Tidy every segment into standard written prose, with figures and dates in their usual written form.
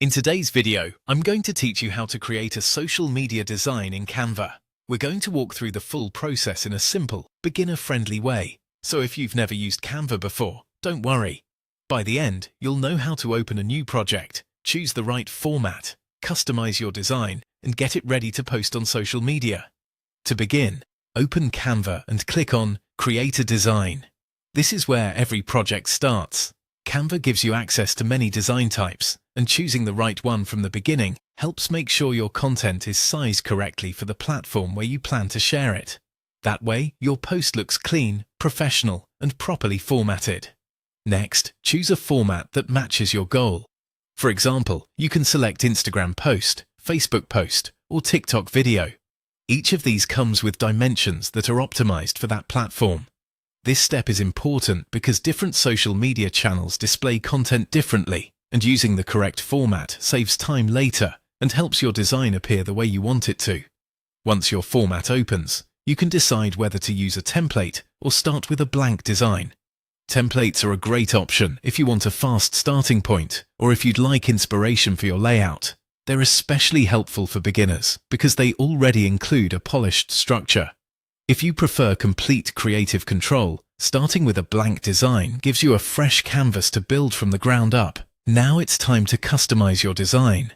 In today's video, I'm going to teach you how to create a social media design in Canva. We're going to walk through the full process in a simple, beginner-friendly way. So if you've never used Canva before, don't worry. By the end, you'll know how to open a new project, choose the right format, customize your design, and get it ready to post on social media. To begin, open Canva and click on Create a Design. This is where every project starts. Canva gives you access to many design types, and choosing the right one from the beginning helps make sure your content is sized correctly for the platform where you plan to share it. That way, your post looks clean, professional, and properly formatted. Next, choose a format that matches your goal. For example, you can select Instagram post, Facebook post, or TikTok video. Each of these comes with dimensions that are optimized for that platform. This step is important because different social media channels display content differently, and using the correct format saves time later and helps your design appear the way you want it to. Once your format opens, you can decide whether to use a template or start with a blank design. Templates are a great option if you want a fast starting point or if you'd like inspiration for your layout. They're especially helpful for beginners because they already include a polished structure. If you prefer complete creative control, starting with a blank design gives you a fresh canvas to build from the ground up. Now it's time to customize your design.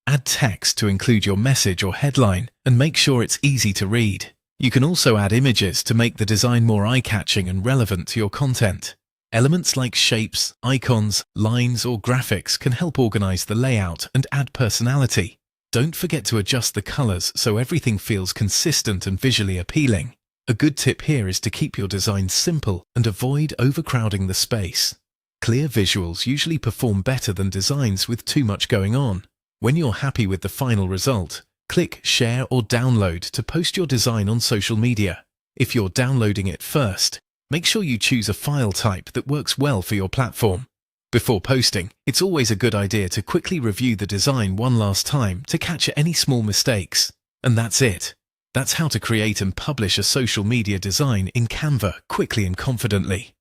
Add text to include your message or headline and make sure it's easy to read. You can also add images to make the design more eye-catching and relevant to your content. Elements like shapes, icons, lines, or graphics can help organize the layout and add personality. Don't forget to adjust the colors so everything feels consistent and visually appealing. A good tip here is to keep your design simple and avoid overcrowding the space. Clear visuals usually perform better than designs with too much going on. When you're happy with the final result, click Share or Download to post your design on social media. If you're downloading it first, make sure you choose a file type that works well for your platform. Before posting, it's always a good idea to quickly review the design one last time to catch any small mistakes. And that's it. That's how to create and publish a social media design in Canva quickly and confidently.